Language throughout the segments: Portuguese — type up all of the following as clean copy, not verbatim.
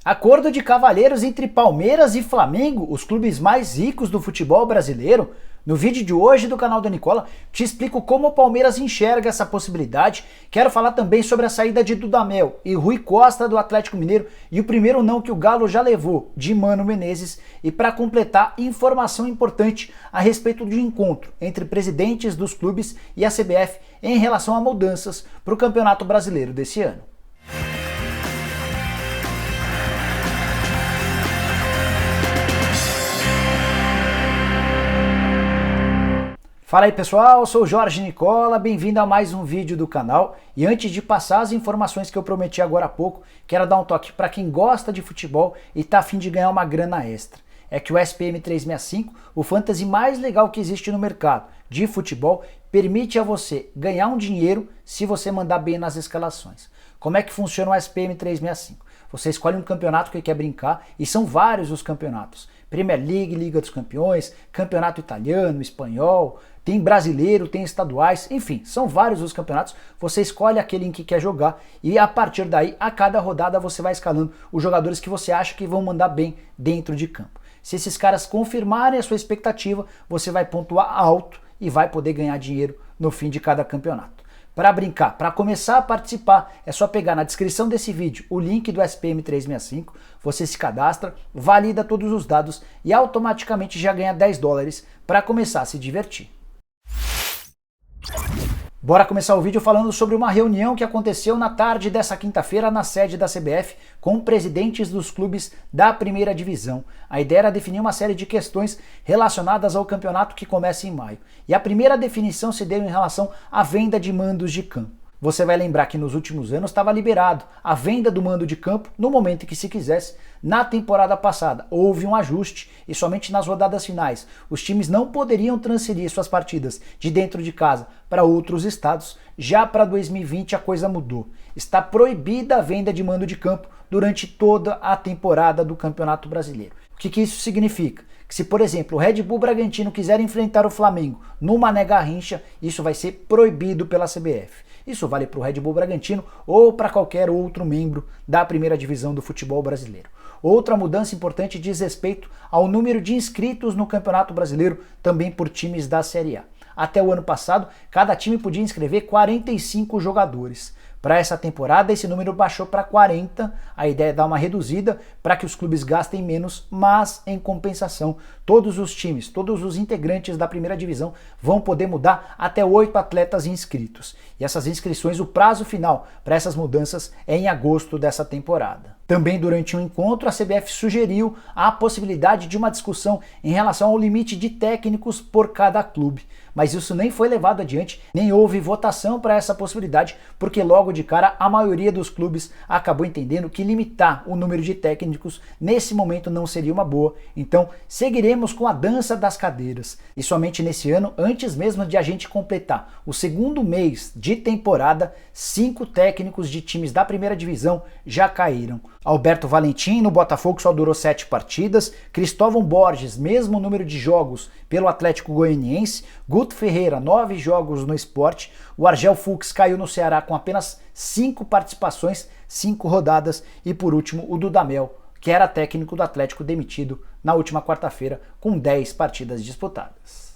Acordo de cavalheiros entre Palmeiras e Flamengo, os clubes mais ricos do futebol brasileiro. No vídeo de hoje do canal do Nicola, te explico como o Palmeiras enxerga essa possibilidade. Quero falar também sobre a saída de Dudamel e Rui Costa do Atlético Mineiro e o primeiro não que o Galo já levou, de Mano Menezes. E para completar, informação importante a respeito de encontro entre presidentes dos clubes e a CBF em relação a mudanças para o Campeonato Brasileiro desse ano. Fala aí pessoal, eu sou o Jorge Nicola, bem-vindo a mais um vídeo do canal. E antes de passar as informações que eu prometi agora há pouco, quero dar um toque para quem gosta de futebol e tá a fim de ganhar uma grana extra. É que o SPM 365, o fantasy mais legal que existe no mercado de futebol, permite a você ganhar um dinheiro se você mandar bem nas escalações. Como é que funciona o SPM 365? Você escolhe um campeonato que quer brincar e são vários os campeonatos. Premier League, Liga dos Campeões, Campeonato Italiano, Espanhol, tem brasileiro, tem estaduais, enfim, são vários os campeonatos. Você escolhe aquele em que quer jogar e a partir daí, a cada rodada você vai escalando os jogadores que você acha que vão mandar bem dentro de campo. Se esses caras confirmarem a sua expectativa, você vai pontuar alto e vai poder ganhar dinheiro no fim de cada campeonato. Para brincar, para começar a participar, é só pegar na descrição desse vídeo o link do SPM 365, você se cadastra, valida todos os dados e automaticamente já ganha $10 para começar a se divertir. Bora começar o vídeo falando sobre uma reunião que aconteceu na tarde dessa quinta-feira na sede da CBF com presidentes dos clubes da primeira divisão. A ideia era definir uma série de questões relacionadas ao campeonato que começa em maio. E a primeira definição se deu em relação à venda de mandos de campo. Você vai lembrar que nos últimos anos estava liberado a venda do mando de campo no momento que se quisesse. Na temporada passada houve um ajuste e somente nas rodadas finais os times não poderiam transferir suas partidas de dentro de casa para outros estados. Já para 2020 a coisa mudou. Está proibida a venda de mando de campo durante toda a temporada do Campeonato Brasileiro. O que isso significa? Que se, por exemplo, o Red Bull Bragantino quiser enfrentar o Flamengo no Mané Garrincha, isso vai ser proibido pela CBF. Isso vale para o Red Bull Bragantino ou para qualquer outro membro da primeira divisão do futebol brasileiro. Outra mudança importante diz respeito ao número de inscritos no Campeonato Brasileiro, também por times da Série A. Até o ano passado, cada time podia inscrever 45 jogadores. Para essa temporada, esse número baixou para 40. A ideia é dar uma reduzida para que os clubes gastem menos, mas em compensação, todos os times, todos os integrantes da primeira divisão vão poder mudar até 8 atletas inscritos. E essas inscrições, o prazo final para essas mudanças é em agosto dessa temporada. Também durante um encontro, a CBF sugeriu a possibilidade de uma discussão em relação ao limite de técnicos por cada clube. Mas isso nem foi levado adiante, nem houve votação para essa possibilidade, porque logo de cara a maioria dos clubes acabou entendendo que limitar o número de técnicos nesse momento não seria uma boa. Então seguiremos com a dança das cadeiras. E somente nesse ano, antes mesmo de a gente completar o segundo mês de temporada, 5 técnicos de times da primeira divisão já caíram. Alberto Valentim no Botafogo só durou 7 partidas, Cristóvão Borges, mesmo número de jogos pelo Atlético Goianiense, Guto Ferreira, 9 jogos no Sport, o Argel Fux caiu no Ceará com apenas 5 participações, 5 rodadas e por último o Dudamel, que era técnico do Atlético, demitido na última quarta-feira com 10 partidas disputadas.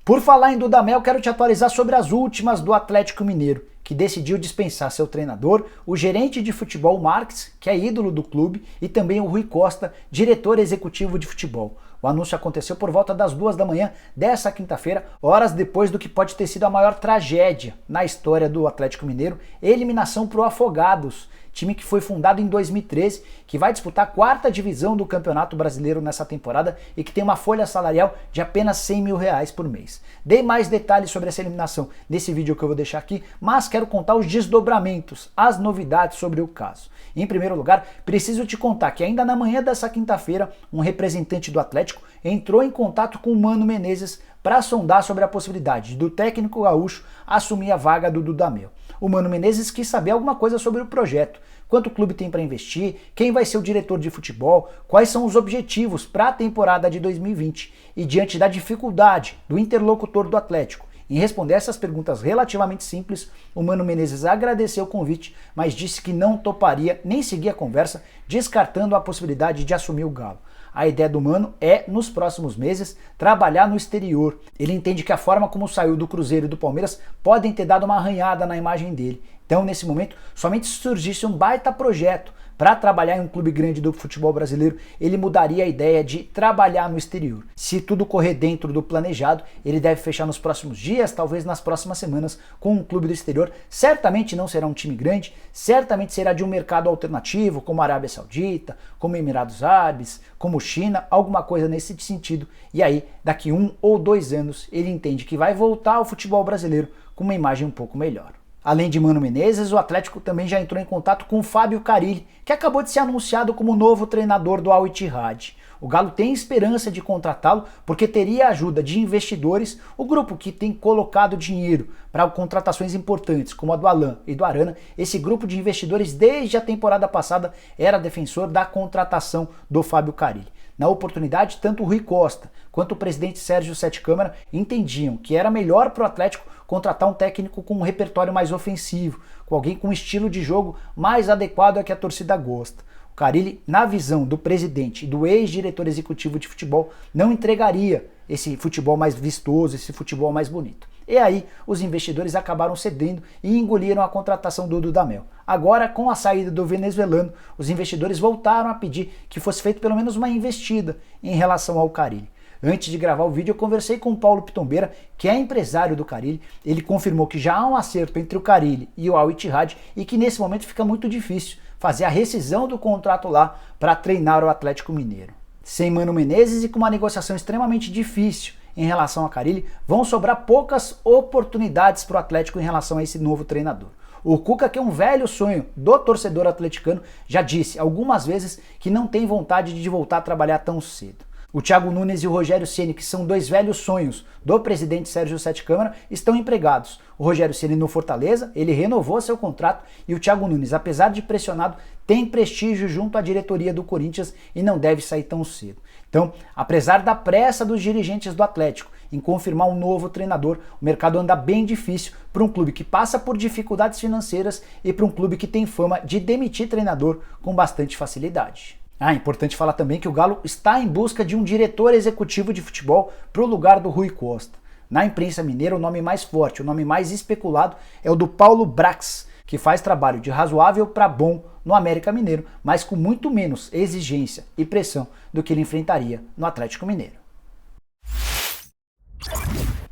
Por falar em Dudamel, quero te atualizar sobre as últimas do Atlético Mineiro, que decidiu dispensar seu treinador, o gerente de futebol Marques, que é ídolo do clube, e também o Rui Costa, diretor executivo de futebol. O anúncio aconteceu por volta das 2 da manhã dessa quinta-feira, horas depois do que pode ter sido a maior tragédia na história do Atlético Mineiro, eliminação para o Afogados, time que foi fundado em 2013, que vai disputar a 4ª divisão do Campeonato Brasileiro nessa temporada e que tem uma folha salarial de apenas R$100 mil por mês. Dei mais detalhes sobre essa eliminação nesse vídeo que eu vou deixar aqui, mas quero contar os desdobramentos, as novidades sobre o caso. Em primeiro lugar, preciso te contar que ainda na manhã dessa quinta-feira, um representante do Atlético entrou em contato com o Mano Menezes para sondar sobre a possibilidade do técnico gaúcho assumir a vaga do Dudamel. O Mano Menezes quis saber alguma coisa sobre o projeto, quanto o clube tem para investir, quem vai ser o diretor de futebol, quais são os objetivos para a temporada de 2020 e diante da dificuldade do interlocutor do Atlético Em responder essas perguntas relativamente simples, o Mano Menezes agradeceu o convite, mas disse que não toparia nem seguir a conversa, descartando a possibilidade de assumir o Galo. A ideia do Mano é, nos próximos meses, trabalhar no exterior. Ele entende que a forma como saiu do Cruzeiro e do Palmeiras podem ter dado uma arranhada na imagem dele. Então, nesse momento, somente se surgisse um baita projeto para trabalhar em um clube grande do futebol brasileiro, ele mudaria a ideia de trabalhar no exterior. Se tudo correr dentro do planejado, ele deve fechar nos próximos dias, talvez nas próximas semanas, com um clube do exterior. Certamente não será um time grande, certamente será de um mercado alternativo, como a Arábia Saudita, como Emirados Árabes, como China, alguma coisa nesse sentido. E aí, daqui 1 ou 2 anos, ele entende que vai voltar ao futebol brasileiro com uma imagem um pouco melhor. Além de Mano Menezes, o Atlético também já entrou em contato com o Fábio Carille, que acabou de ser anunciado como novo treinador do Al Ittihad. O Galo tem esperança de contratá-lo porque teria a ajuda de investidores, o grupo que tem colocado dinheiro para contratações importantes, como a do Alan e do Arana. Esse grupo de investidores, desde a temporada passada, era defensor da contratação do Fábio Carille. Na oportunidade, tanto o Rui Costa quanto o presidente Sérgio Sete Câmara entendiam que era melhor para o Atlético contratar um técnico com um repertório mais ofensivo, com alguém com um estilo de jogo mais adequado ao que a torcida gosta. O Carille, na visão do presidente e do ex-diretor executivo de futebol, não entregaria esse futebol mais vistoso, esse futebol mais bonito. E aí, os investidores acabaram cedendo e engoliram a contratação do Dudamel. Agora, com a saída do venezuelano, os investidores voltaram a pedir que fosse feita pelo menos uma investida em relação ao Carille. Antes de gravar o vídeo, eu conversei com o Paulo Pitombeira, que é empresário do Carille. Ele confirmou que já há um acerto entre o Carille e o Al Ittihad e que nesse momento fica muito difícil fazer a rescisão do contrato lá para treinar o Atlético Mineiro. Sem Mano Menezes e com uma negociação extremamente difícil em relação a Carille, vão sobrar poucas oportunidades para o Atlético em relação a esse novo treinador. O Cuca, que é um velho sonho do torcedor atleticano, já disse algumas vezes que não tem vontade de voltar a trabalhar tão cedo. O Thiago Nunes e o Rogério Ceni, que são dois velhos sonhos do presidente Sérgio Sete Câmara, estão empregados. O Rogério Ceni no Fortaleza, ele renovou seu contrato, e o Thiago Nunes, apesar de pressionado, tem prestígio junto à diretoria do Corinthians e não deve sair tão cedo. Então, apesar da pressa dos dirigentes do Atlético em confirmar um novo treinador, o mercado anda bem difícil para um clube que passa por dificuldades financeiras e para um clube que tem fama de demitir treinador com bastante facilidade. Importante falar também que o Galo está em busca de um diretor executivo de futebol para o lugar do Rui Costa. Na imprensa mineira, o nome mais forte, o nome mais especulado é o do Paulo Brax, que faz trabalho de razoável para bom no América Mineiro, mas com muito menos exigência e pressão do que ele enfrentaria no Atlético Mineiro.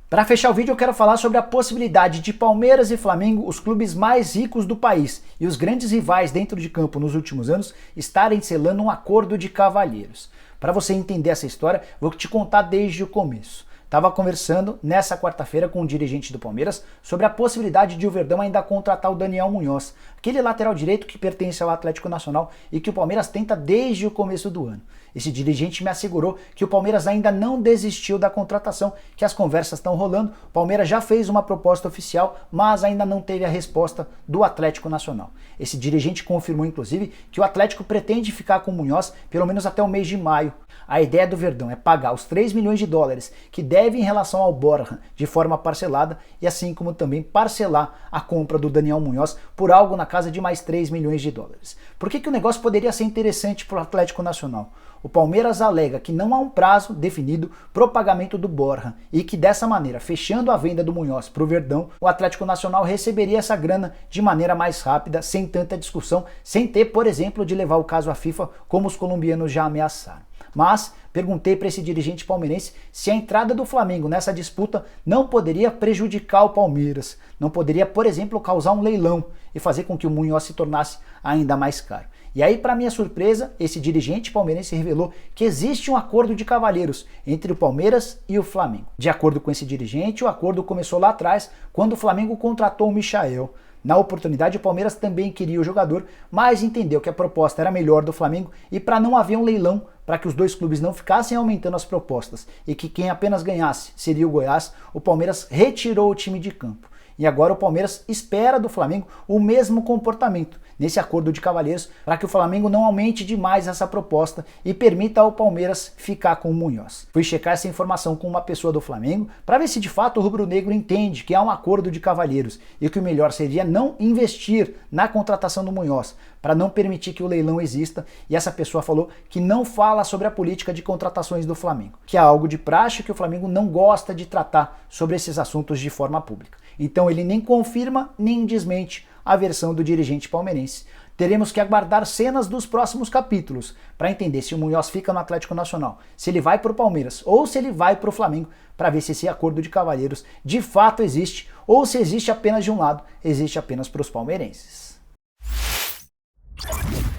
Para fechar o vídeo, eu quero falar sobre a possibilidade de Palmeiras e Flamengo, os clubes mais ricos do país e os grandes rivais dentro de campo nos últimos anos, estarem selando um acordo de cavalheiros. Para você entender essa história, vou te contar desde o começo. Estava conversando nessa quarta-feira com um dirigente do Palmeiras sobre a possibilidade de o Verdão ainda contratar o Daniel Munhoz, aquele lateral direito que pertence ao Atlético Nacional e que o Palmeiras tenta desde o começo do ano. Esse dirigente me assegurou que o Palmeiras ainda não desistiu da contratação, que as conversas estão rolando, o Palmeiras já fez uma proposta oficial, mas ainda não teve a resposta do Atlético Nacional. Esse dirigente confirmou, inclusive, que o Atlético pretende ficar com o Munhoz pelo menos até o mês de maio. A ideia do Verdão é pagar os 3 milhões de dólares que deve em relação ao Borja de forma parcelada e assim como também parcelar a compra do Daniel Munhoz por algo na casa de mais 3 milhões de dólares. Por que o negócio poderia ser interessante para o Atlético Nacional? O Palmeiras alega que não há um prazo definido para o pagamento do Borja e que dessa maneira, fechando a venda do Munhoz para o Verdão, o Atlético Nacional receberia essa grana de maneira mais rápida, sem tanta discussão, sem ter, por exemplo, de levar o caso à FIFA como os colombianos já ameaçaram. Mas perguntei para esse dirigente palmeirense se a entrada do Flamengo nessa disputa não poderia prejudicar o Palmeiras, não poderia, por exemplo, causar um leilão e fazer com que o Munhoz se tornasse ainda mais caro. E aí, para minha surpresa, esse dirigente palmeirense revelou que existe um acordo de cavalheiros entre o Palmeiras e o Flamengo. De acordo com esse dirigente, o acordo começou lá atrás, quando o Flamengo contratou o Michael. Na oportunidade, o Palmeiras também queria o jogador, mas entendeu que a proposta era melhor do Flamengo e para não haver um leilão, para que os dois clubes não ficassem aumentando as propostas e que quem apenas ganhasse seria o Goiás, o Palmeiras retirou o time de campo. E agora o Palmeiras espera do Flamengo o mesmo comportamento, nesse acordo de cavalheiros para que o Flamengo não aumente demais essa proposta e permita ao Palmeiras ficar com o Munhoz. Fui checar essa informação com uma pessoa do Flamengo para ver se de fato o rubro-negro entende que há um acordo de cavalheiros e que o melhor seria não investir na contratação do Munhoz, para não permitir que o leilão exista, e essa pessoa falou que não fala sobre a política de contratações do Flamengo, que é algo de praxe que o Flamengo não gosta de tratar sobre esses assuntos de forma pública. Então ele nem confirma nem desmente a versão do dirigente palmeirense. Teremos que aguardar cenas dos próximos capítulos para entender se o Munhoz fica no Atlético Nacional, se ele vai para o Palmeiras ou se ele vai para o Flamengo, para ver se esse acordo de cavalheiros de fato existe ou se existe apenas de um lado, existe apenas para os palmeirenses.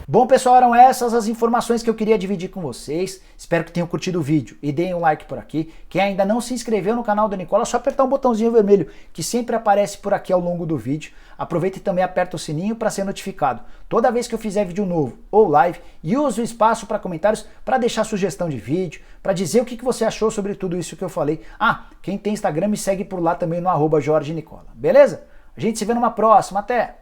Bom pessoal, eram essas as informações que eu queria dividir com vocês. Espero que tenham curtido o vídeo e deem um like por aqui. Quem ainda não se inscreveu no canal do Nicola, é só apertar um botãozinho vermelho que sempre aparece por aqui ao longo do vídeo. Aproveita e também aperta o sininho para ser notificado toda vez que eu fizer vídeo novo ou live, e use o espaço para comentários para deixar sugestão de vídeo, para dizer o que você achou sobre tudo isso que eu falei. Ah, quem tem Instagram me segue por lá também no @JorgeNicola. Beleza? A gente se vê numa próxima. Até!